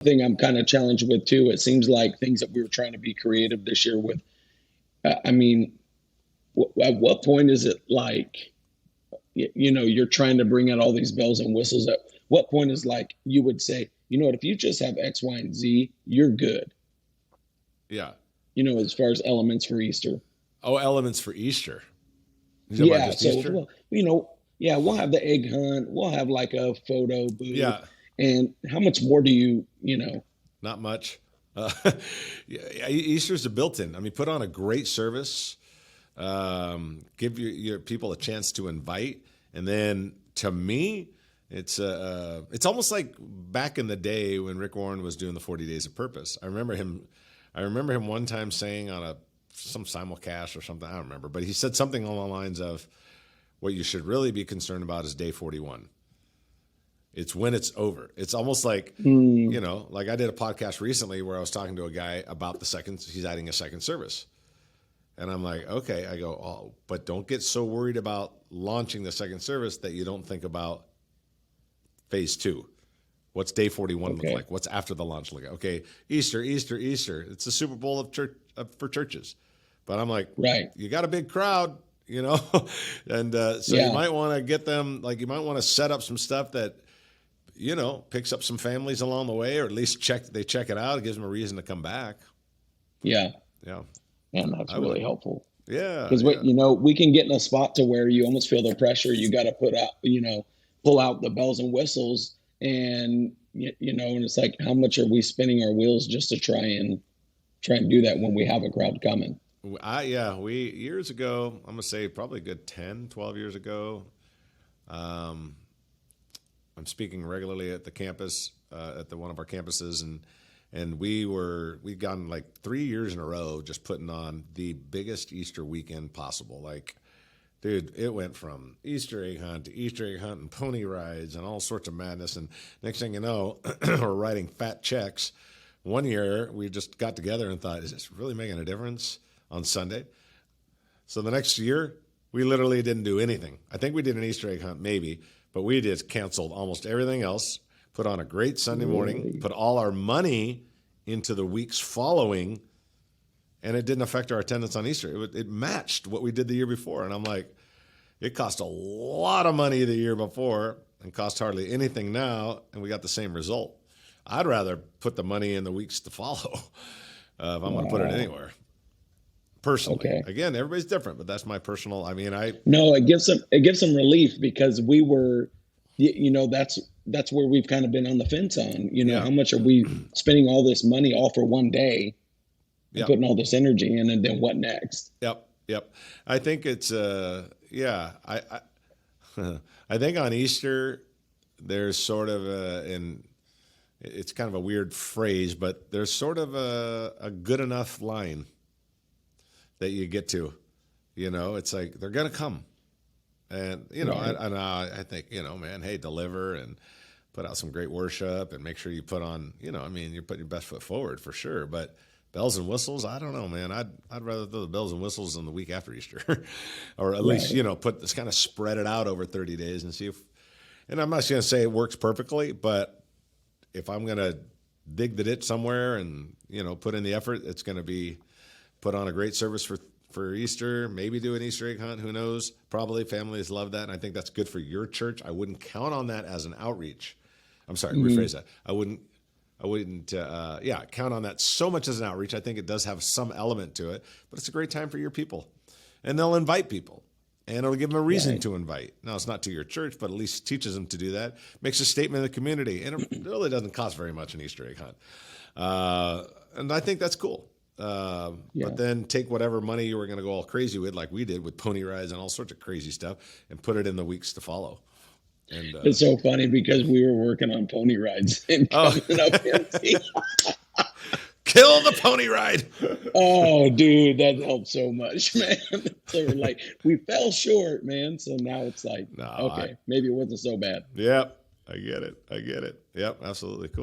thing I'm kind of challenged with too. It seems like things that we were trying to be creative this year with. I mean, at what point is it like, you're trying to bring out all these bells and whistles? At what point is like you would say, you know what, if you just have X, Y, and Z, you're good. Yeah. As far as elements for Easter. Oh, elements for Easter. Yeah. So, Easter? Well, yeah, we'll have the egg hunt. We'll have like a photo booth. Yeah. And how much more do you? Not much. Easter's a built-in. I mean, put on a great service. Give your people a chance to invite, and then to me, it's almost like back in the day when Rick Warren was doing the 40 Days of Purpose. I remember him one time saying on some simulcast or something, I don't remember, but he said something along the lines of, what you should really be concerned about is day 41. It's when it's over. It's almost like, like I did a podcast recently where I was talking to a guy about he's adding a second service. And I'm like, okay, I go, oh, but don't get so worried about launching the second service that you don't think about phase 2. What's day 41 look like? What's after the launch look like? Okay, Easter. It's the Super Bowl of church for churches. But I'm like, right, you got a big crowd, and so you might want to get them, like you might want to set up some stuff that, picks up some families along the way, or at least they check it out. It gives them a reason to come back. Yeah. Yeah. And that's really helpful. Yeah. Because we can get in a spot to where you almost feel the pressure. You got to pull out the bells and whistles, and and it's like, how much are we spinning our wheels just to try and do that when we have a crowd coming? We years ago, I'm gonna say probably a good 10, 12 years ago. I'm speaking regularly at the campus, at one of our campuses, and we'd gone like 3 years in a row just putting on the biggest Easter weekend possible. Like, dude, it went from Easter egg hunt to Easter egg hunt and pony rides and all sorts of madness. And next thing you know, we're writing fat checks. One year, we just got together and thought, is this really making a difference on Sunday? So the next year, we literally didn't do anything. I think we did an Easter egg hunt maybe, but we just canceled almost everything else, put on a great Sunday morning, put all our money into the weeks following, and it didn't affect our attendance on Easter. It matched what we did the year before. And I'm like, it cost a lot of money the year before and cost hardly anything now, and we got the same result. I'd rather put the money in the weeks to follow if I'm going to put it anywhere. Personally, Again, everybody's different, but that's my personal. No, it gives some relief, because we were, that's where we've kind of been on the fence on. How much are we spending all this money all for one day, and putting all this energy in, and then what next? Yep. I think it's I think on Easter there's sort of it's kind of a weird phrase, but there's sort of a good enough line that you get to, it's like, they're going to come. And, right. I think, man, hey, deliver and put out some great worship and make sure you put on, you're putting your best foot forward for sure. But bells and whistles, I don't know, man. I'd rather throw the bells and whistles on the week after Easter, or at least, put this, kind of spread it out over 30 days and see if, and I'm not going to say it works perfectly, but if I'm going to dig the ditch somewhere and, put in the effort, it's going to be put on a great service for Easter, maybe do an Easter egg hunt, who knows? Probably families love that, and I think that's good for your church. I wouldn't count on that as an outreach. I'm sorry, rephrase that. I wouldn't count on that so much as an outreach. I think it does have some element to it, but it's a great time for your people. And they'll invite people, and it'll give them a reason to invite. Now, it's not to your church, but at least teaches them to do that. Makes a statement in the community, and it really doesn't cost very much an Easter egg hunt. And I think that's cool. But then take whatever money you were going to go all crazy with, like we did with pony rides and all sorts of crazy stuff, and put it in the weeks to follow. And it's so funny, because we were working on pony rides and coming up empty. Kill the pony ride. Oh, dude, that helped so much, man. So we're like, we fell short, man. So now it's like, maybe it wasn't so bad. Yep, I get it. Yep, absolutely cool.